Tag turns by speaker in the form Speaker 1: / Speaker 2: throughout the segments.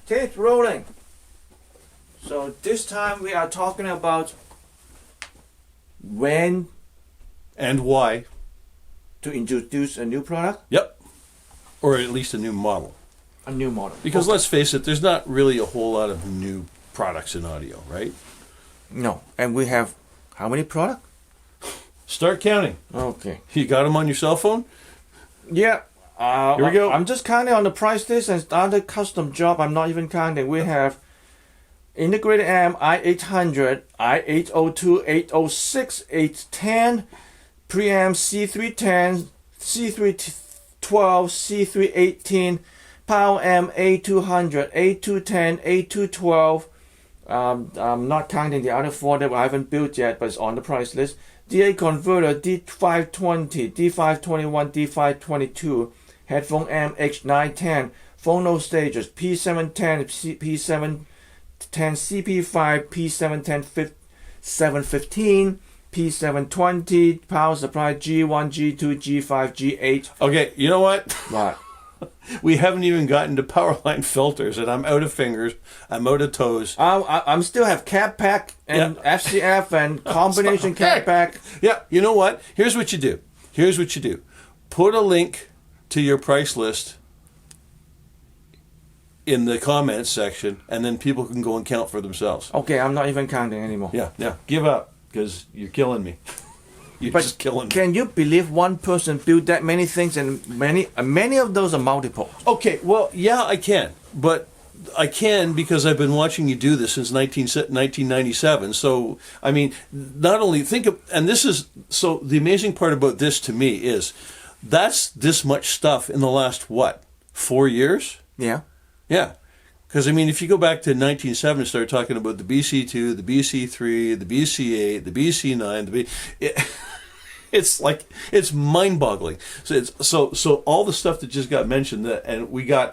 Speaker 1: Tape rolling. So this time we are talking about when
Speaker 2: and why
Speaker 1: to introduce a new product.
Speaker 2: Yep. Or at least a new model.
Speaker 1: A new model.
Speaker 2: Because let's face it, there's not really a whole lot of new products in audio, right?
Speaker 1: No. And we have how many products?
Speaker 2: Start counting.
Speaker 1: Okay.
Speaker 2: You got them on your cell phone?
Speaker 1: Yeah.
Speaker 2: Here we go.
Speaker 1: I'm just counting on the price list and other custom job. I'm not even counting. We have integrated amp i800, i802, 806, 810, preamp C310, C312, C318, power amp A200, A210, A212. I'm not counting the other four that I haven't built yet, but it's on the price list. DA converter D520, D521, D522, headphone amp H910, phono stages P710, P710 CP5, P710 715, P720, power supply G1, G2, G5, G8.
Speaker 2: Okay, you know what?
Speaker 1: What?
Speaker 2: We haven't even gotten to power line filters, and I'm out of fingers. I'm out of toes.
Speaker 1: I'm still have cap pack and FCF and combination cap pack.
Speaker 2: Yeah, you know what? Here's what you do. Put a link to your price list in the comments section, and then people can go and count for themselves.
Speaker 1: Okay, I'm not even counting anymore.
Speaker 2: Yeah. Give up, because you're killing me. You're just killing me.
Speaker 1: Can you believe one person built that many things, and many of those are multiple?
Speaker 2: Okay, well, yeah, I can. But I can because I've been watching you do this since 1997. So, I mean, not only think of... And this is... So, the amazing part about this to me is that's this much stuff in the last, 4 years?
Speaker 1: Yeah.
Speaker 2: Yeah. Because, I mean, if you go back to 1970 and start talking about the BC2, the BC3, the BC8, the BC9, it's like, it's mind-boggling. So all the stuff that just got mentioned, and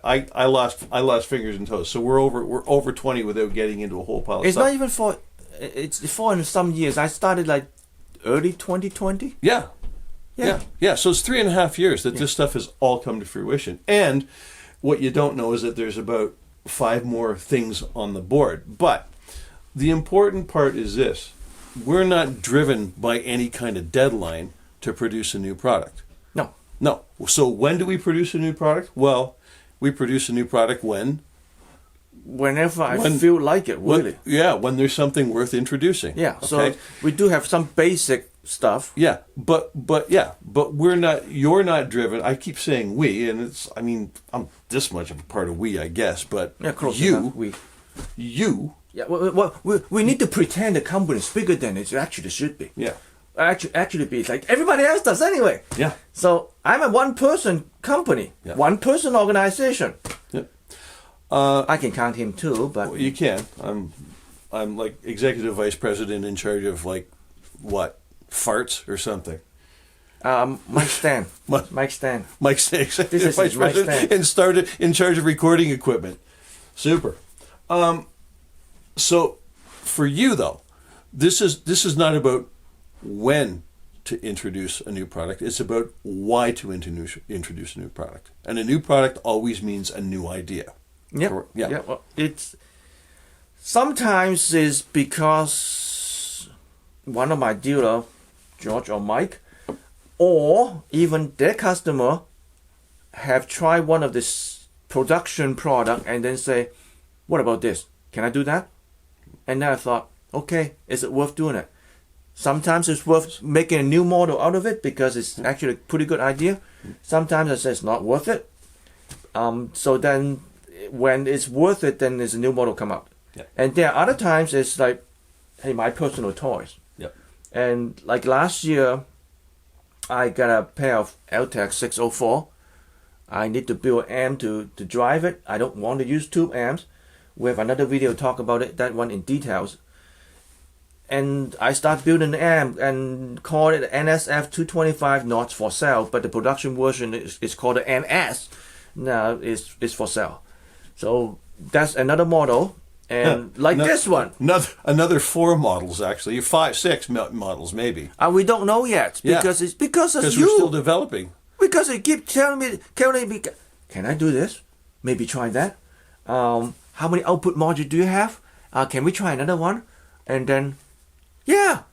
Speaker 2: I lost fingers and toes. So we're over 20 without getting into a whole pile of
Speaker 1: it's
Speaker 2: stuff.
Speaker 1: Not even for, it's for in some years. I started like early 2020.
Speaker 2: Yeah. So it's 3.5 years that this stuff has all come to fruition. And what you don't know is that there's about 5 more things on the board. But the important part is this. We're not driven by any kind of deadline to produce a new product. No. So when do we produce a new product? Well, we produce a new product
Speaker 1: whenever I feel like it, really.
Speaker 2: When there's something worth introducing.
Speaker 1: Yeah,
Speaker 2: okay?
Speaker 1: So we do have some basic stuff.
Speaker 2: Yeah, but you're not driven. I keep saying we, and I'm this much of a part of we, I guess, but you.
Speaker 1: Yeah, well, we need to pretend the company is bigger than it actually should be.
Speaker 2: Yeah.
Speaker 1: Actually be like everybody else does anyway.
Speaker 2: Yeah.
Speaker 1: So I'm a one-person company, one-person organization.
Speaker 2: Yeah.
Speaker 1: I can count him too, but...
Speaker 2: Well, you can. I'm like executive vice president in charge of farts or something.
Speaker 1: Mike Stan. Mike Stan.
Speaker 2: Mike Stan, executive vice president, and started in charge of recording equipment. Super. So, for you though, this is not about when to introduce a new product. It's about why to introduce a new product. And a new product always means a new idea.
Speaker 1: Yeah. Well, it's sometimes is because one of my dealer, George or Mike, or even their customer, have tried one of this production product and then say, "What about this? Can I do that?" And then I thought, okay, is it worth doing it? Sometimes it's worth making a new model out of it because it's actually a pretty good idea. Sometimes I say it's not worth it. So then when it's worth it, then there's a new model come out.
Speaker 2: Yeah.
Speaker 1: And there are other times it's like, hey, my personal toys.
Speaker 2: Yep.
Speaker 1: And like last year, I got a pair of LTEC 604. I need to build an amp to drive it. I don't want to use tube amps. We have another video talk about it, that one in details. And I start building the amp and call it NSF 225, not for sale, but the production version is called the NS. Now it's for sale. So that's another model. And this one.
Speaker 2: Another 4 models, actually. 5, 6 models, maybe.
Speaker 1: We don't know yet. Because it's because of you.
Speaker 2: We're still developing.
Speaker 1: Because they keep telling me, can I do this? Maybe try that. how many output modules do you have? Can we try another one? And then, yeah,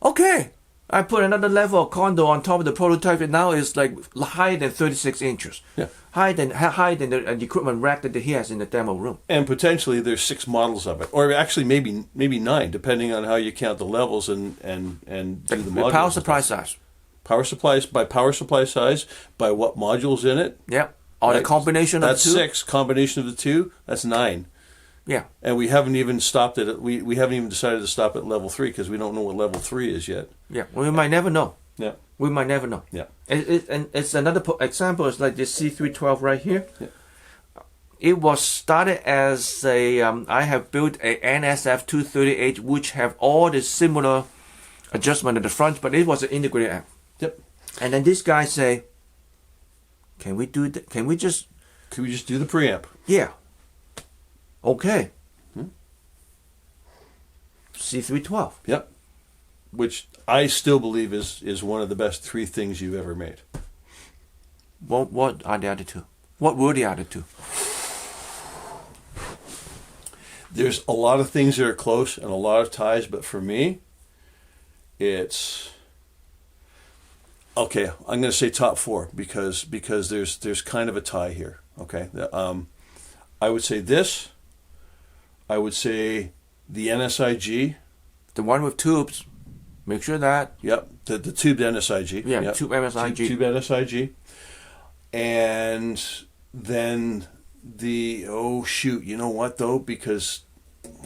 Speaker 1: okay. I put another level of condo on top of the prototype, and now it's like higher than 36 inches.
Speaker 2: Yeah.
Speaker 1: Higher than the equipment rack that he has in the demo room.
Speaker 2: And potentially there's 6 models of it, or actually maybe 9, depending on how you count the levels and do the modules.
Speaker 1: Power supply size.
Speaker 2: Power supplies by power supply size, by what modules in it.
Speaker 1: Yep. Or the combination of the two.
Speaker 2: That's 6. Combination of the 2, that's 9.
Speaker 1: Yeah.
Speaker 2: And we haven't even stopped it. We haven't even decided to stop at level 3 because we don't know what level 3 is yet.
Speaker 1: Yeah. We might never know.
Speaker 2: Yeah.
Speaker 1: We might never know.
Speaker 2: Yeah.
Speaker 1: And it's another example. It's like this C312 right here.
Speaker 2: Yeah.
Speaker 1: It was started as a I have built a NSF 238 which have all the similar adjustment at the front, but it was an integrated amp.
Speaker 2: Yep.
Speaker 1: And then this guy say, "Can we do that? Can we just
Speaker 2: do the preamp?"
Speaker 1: Yeah. Okay. C312.
Speaker 2: Yep. Which I still believe is one of the best 3 things you've ever made.
Speaker 1: What are the other 2? What were the other 2?
Speaker 2: There's a lot of things that are close and a lot of ties, but for me, it's okay. I'm going to say top 4 because there's kind of a tie here. Okay. I would say this. I would say the NSIG.
Speaker 1: The one with tubes. Make sure that.
Speaker 2: Yep. The tubed NSIG.
Speaker 1: Yeah,
Speaker 2: yep.
Speaker 1: tube NSIG.
Speaker 2: Tube NSIG. And then you know what though? Because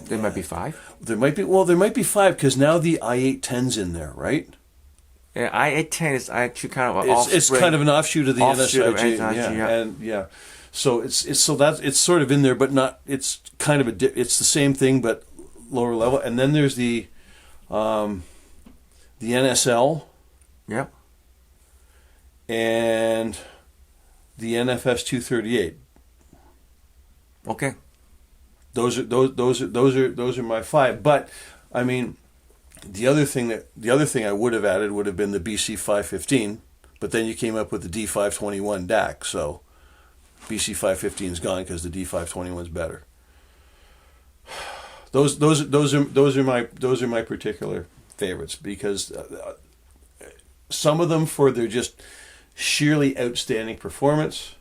Speaker 1: there might be 5.
Speaker 2: There might be 5 because now the i810's in there, right?
Speaker 1: Yeah, i810 is actually kind of an offspring.
Speaker 2: It's kind of an offshoot of the NSIG.
Speaker 1: Yeah.
Speaker 2: And yeah. So it's sort of in there, but not. It's kind of it's the same thing, but lower level. And then there's the NSL.
Speaker 1: Yep.
Speaker 2: And the NFS 238.
Speaker 1: Okay.
Speaker 2: Those are my 5. But I mean, the other thing I would have added would have been the BC 515. But then you came up with the D521 DAC, so BC 515 is gone because the D521 is better. Those are my particular favorites because some of them for their just sheerly outstanding performance,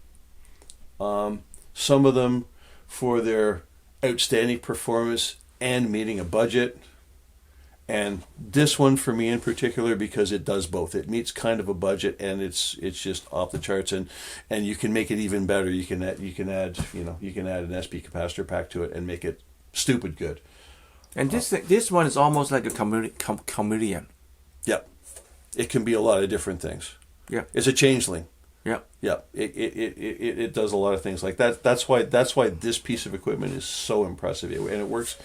Speaker 2: some of them for their outstanding performance and meeting a budget, and this one for me in particular because it does both. It meets kind of a budget and it's just off the charts, and you can make it even better. You can add an SP capacitor pack to it and make it stupid good.
Speaker 1: And this one is almost like a chameleon.
Speaker 2: Yep. It can be a lot of different things.
Speaker 1: Yeah.
Speaker 2: It's a changeling.
Speaker 1: Yeah.
Speaker 2: Yeah. It does a lot of things like that. That's why this piece of equipment is so impressive. And it works.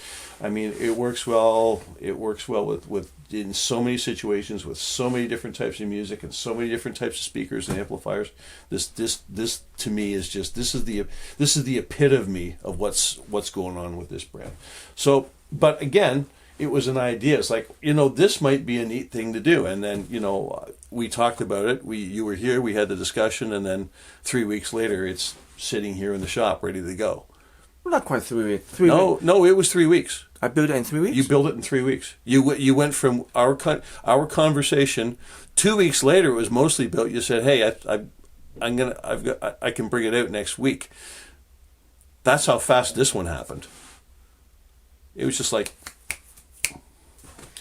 Speaker 2: I mean, it works well. It works well with in so many situations with so many different types of music and so many different types of speakers and amplifiers. This to me is just this is the epitome of what's going on with this brand. So, but again, it was an idea. It's like, this might be a neat thing to do. And then, we talked about it. You were here, we had the discussion, and then 3 weeks later, it's sitting here in the shop ready to go.
Speaker 1: Well, not quite 3 weeks.
Speaker 2: No, it was 3 weeks.
Speaker 1: I built it in 3 weeks?
Speaker 2: You built it in 3 weeks. You went from our conversation. 2 weeks later, it was mostly built. You said, "Hey, I can bring it out next week." That's how fast this one happened. It was just like,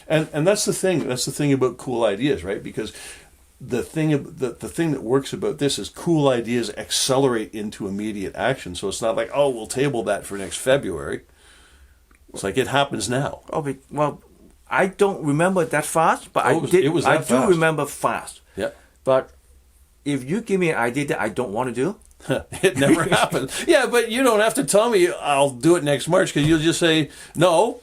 Speaker 2: and that's the thing. That's the thing about cool ideas, right? Because the thing that works about this is cool ideas accelerate into immediate action. So it's not like, oh, we'll table that for next February. It's like it happens now.
Speaker 1: Oh, well, I don't remember that fast, but I do remember fast.
Speaker 2: Yeah.
Speaker 1: But if you give me an idea that I don't want to do,
Speaker 2: it never happens. Yeah, but you don't have to tell me I'll do it next March because you'll just say no.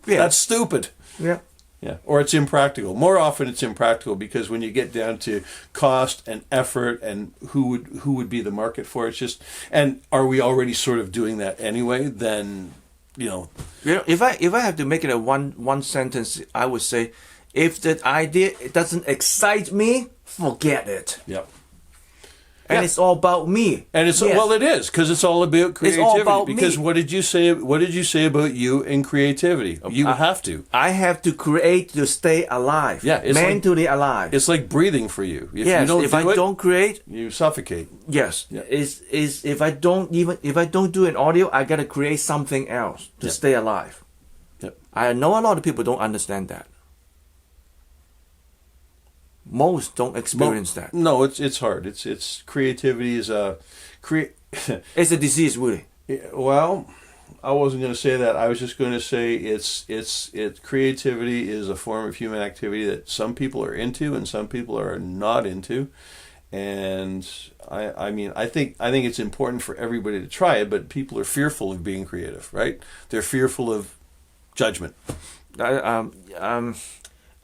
Speaker 2: Yeah. That's stupid.
Speaker 1: Yeah.
Speaker 2: Yeah, or it's impractical. More often, it's impractical because when you get down to cost and effort and who would be the market for it, it's just, and are we already sort of doing that anyway? Then,
Speaker 1: if I have to make it a one sentence, I would say, if that idea doesn't excite me, forget it.
Speaker 2: Yep.
Speaker 1: And
Speaker 2: Yeah.
Speaker 1: it's all about me.
Speaker 2: And it's
Speaker 1: Yes.
Speaker 2: well, it is because it's all about creativity.
Speaker 1: all about
Speaker 2: because
Speaker 1: me.
Speaker 2: what did you say? What did you say about you and creativity? You have to.
Speaker 1: I have to create to stay alive.
Speaker 2: Yeah, it's
Speaker 1: mentally alive.
Speaker 2: It's like breathing for you. If
Speaker 1: yes,
Speaker 2: you don't
Speaker 1: if
Speaker 2: do
Speaker 1: I
Speaker 2: it,
Speaker 1: don't create,
Speaker 2: you suffocate.
Speaker 1: yes,
Speaker 2: Yeah.
Speaker 1: is if I don't do an audio, I gotta create something else to
Speaker 2: Yeah.
Speaker 1: stay alive.
Speaker 2: Yep.
Speaker 1: I know a lot of people don't understand that. Most don't experience that.
Speaker 2: No, it's hard. It's creativity is a
Speaker 1: It's a disease, really.
Speaker 2: Well, I wasn't going to say that. I was just going to say creativity is a form of human activity that some people are into and some people are not into. And I mean, I think it's important for everybody to try it, but people are fearful of being creative, right? They're fearful of judgment.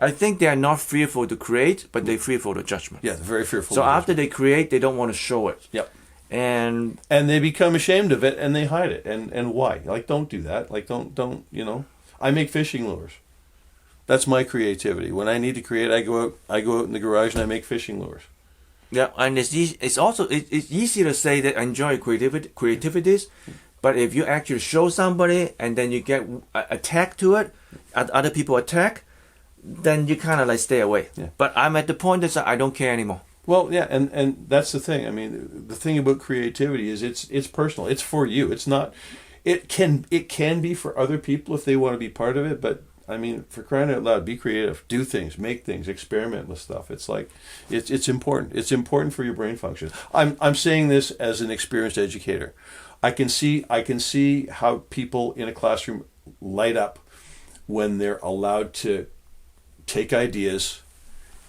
Speaker 1: I think they are not fearful to create, but they're fearful of judgment.
Speaker 2: Yeah, they're very fearful.
Speaker 1: So
Speaker 2: of
Speaker 1: after
Speaker 2: judgment.
Speaker 1: they create, they don't want to show it.
Speaker 2: Yep.
Speaker 1: And
Speaker 2: they become ashamed of it and they hide it. And why? Like, don't do that. Like, don't I make fishing lures. That's my creativity. When I need to create, I go out in the garage and I make fishing lures.
Speaker 1: yeah, and it's easy to say that I enjoy creativities, but if you actually show somebody and then you get attacked to it, other people attack, then you kind of like stay away.
Speaker 2: Yeah.
Speaker 1: But I'm at the point that I don't care anymore.
Speaker 2: Well, yeah, and that's the thing. I mean, the thing about creativity is it's personal. It's for you. It's not. It can be for other people if they want to be part of it. But I mean, for crying out loud, be creative. Do things, make things, experiment with stuff. It's like it's important. It's important for your brain function. I'm saying this as an experienced educator. I can see how people in a classroom light up when they're allowed to take ideas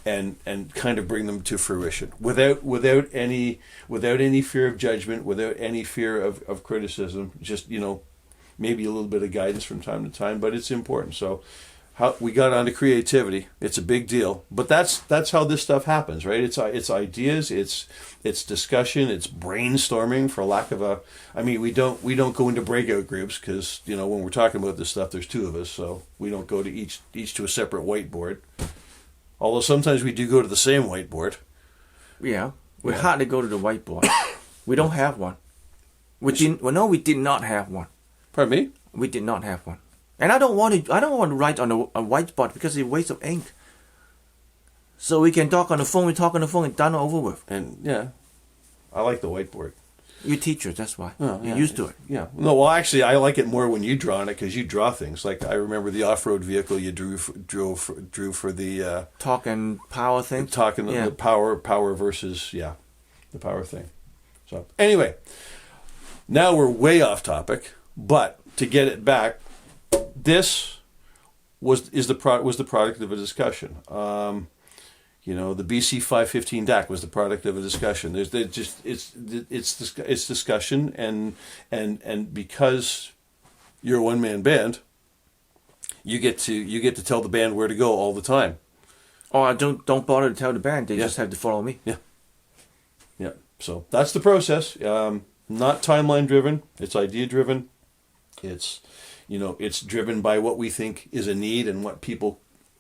Speaker 2: and kind of bring them to fruition without any fear of judgment, without any fear of criticism, just maybe a little bit of guidance from time to time, but it's important. So how we got onto creativity, it's a big deal, but that's how this stuff happens, right? It's ideas, it's discussion, it's brainstorming, for lack of a, I mean, we don't go into breakout groups because when we're talking about this stuff there's two of us, so we don't go to each to a separate whiteboard. Although sometimes we do go to the same whiteboard.
Speaker 1: Yeah, we hardly go to the whiteboard. We don't have one. We did not have one.
Speaker 2: Pardon me?
Speaker 1: We did not have one. And I don't want to write on a whiteboard because it's a waste of ink. So we can talk on the phone. We talk on the phone and done over with.
Speaker 2: And yeah, I like the whiteboard.
Speaker 1: You're teachers, that's why.
Speaker 2: Oh,
Speaker 1: You're used to it.
Speaker 2: Yeah. No, well, actually, I like it more when you draw on it because you draw things. Like I remember the off-road vehicle you drew for the
Speaker 1: Talk and power thing.
Speaker 2: Talking the power versus the power thing. So anyway, now we're way off topic, but to get it back, this was the product of a discussion. The BC 515 DAC was the product of a discussion. It's discussion, and because you're a one-man band, you get to tell the band where to go all the time.
Speaker 1: Oh, I don't bother to tell the band. They just have to follow me.
Speaker 2: Yeah. Yeah. So that's the process. Not timeline driven. It's idea driven. It's driven by what we think is a need and what people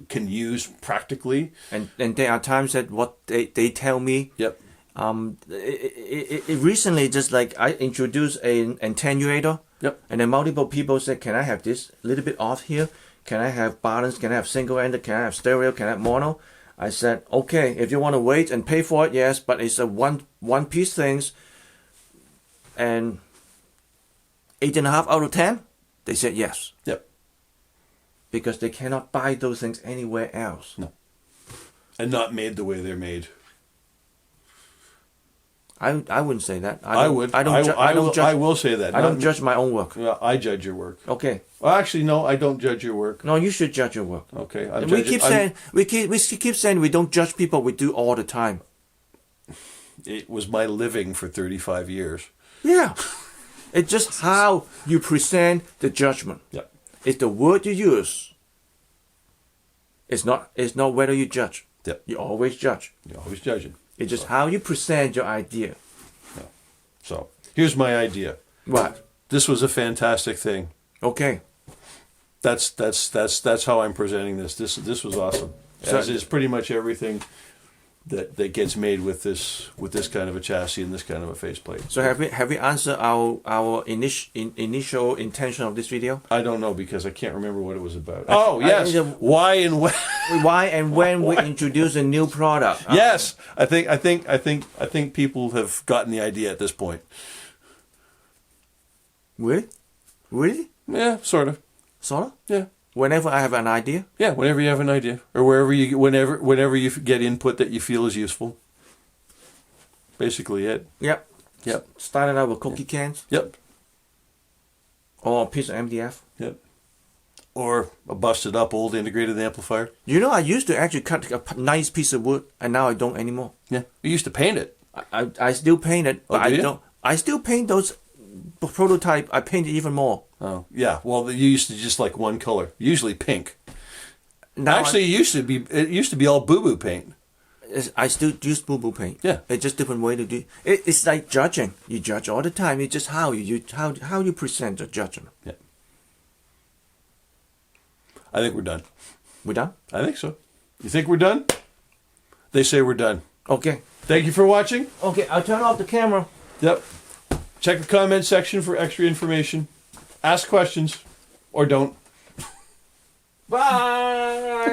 Speaker 2: can use practically. And
Speaker 1: there are times that what they tell me.
Speaker 2: Yep.
Speaker 1: It recently, just like I introduced an attenuator.
Speaker 2: Yep.
Speaker 1: And then multiple people said, "Can I have this a little bit off here? Can I have balance? Can I have single ended? Can I have stereo? Can I have mono?" I said, "Okay, if you want to wait and pay for it, yes, but it's a one piece things." And 8.5 out of 10, they said yes.
Speaker 2: Yep.
Speaker 1: Because they cannot buy those things anywhere else.
Speaker 2: No. And not made the way they're made.
Speaker 1: I wouldn't say that.
Speaker 2: I would. I will say that.
Speaker 1: I don't judge my own work.
Speaker 2: Yeah, I judge your work.
Speaker 1: Okay.
Speaker 2: Well, actually, no, I don't judge your work.
Speaker 1: No, you should judge your work.
Speaker 2: Okay.
Speaker 1: We keep saying we don't judge people. We do all the time.
Speaker 2: It was my living for 35 years.
Speaker 1: Yeah. It's just how you present the judgment.
Speaker 2: Yeah.
Speaker 1: It's the word you use. It's not whether you judge.
Speaker 2: Yeah.
Speaker 1: You always judge.
Speaker 2: You're always judging.
Speaker 1: It's just how you present your idea.
Speaker 2: Yeah. So here's my idea.
Speaker 1: What?
Speaker 2: This was a fantastic thing.
Speaker 1: Okay.
Speaker 2: That's how I'm presenting this. This was awesome. As is pretty much everything that gets made with this kind of a chassis and this kind of a faceplate.
Speaker 1: So have we answered our initial intention of this video?
Speaker 2: I don't know because I can't remember what it was about. Oh yes, why and when?
Speaker 1: Why and when we introduce a new product?
Speaker 2: Yes, I think people have gotten the idea at this point.
Speaker 1: Really?
Speaker 2: Yeah, sort of.
Speaker 1: Sort of?
Speaker 2: Yeah.
Speaker 1: Whenever I have an idea?
Speaker 2: Yeah, whenever you have an idea. Or whenever you get input that you feel is useful. Basically it.
Speaker 1: Yep.
Speaker 2: Yep.
Speaker 1: Started out with cookie cans?
Speaker 2: Yep.
Speaker 1: Or a piece of MDF?
Speaker 2: Yep. Or a busted up old integrated amplifier.
Speaker 1: You know, I used to actually cut a nice piece of wood, and now I don't anymore.
Speaker 2: Yeah. You used to paint it.
Speaker 1: I still paint it, but
Speaker 2: do you?
Speaker 1: don't. I still paint those prototype. I paint it even more.
Speaker 2: Oh, yeah. Well, you used to just like one color, usually pink.
Speaker 1: Now
Speaker 2: Actually, it used to be all boo-boo paint.
Speaker 1: I still use boo-boo paint.
Speaker 2: Yeah.
Speaker 1: It's just different way to do it. It's like judging. You judge all the time. It's just how you present the judgment.
Speaker 2: Yeah. I think we're done.
Speaker 1: We done?
Speaker 2: I think so. You think we're done? They say we're done.
Speaker 1: Okay.
Speaker 2: Thank you for watching.
Speaker 1: Okay, I'll turn off the camera.
Speaker 2: Yep. Check the comment section for extra information. Ask questions. Or don't.
Speaker 1: Bye.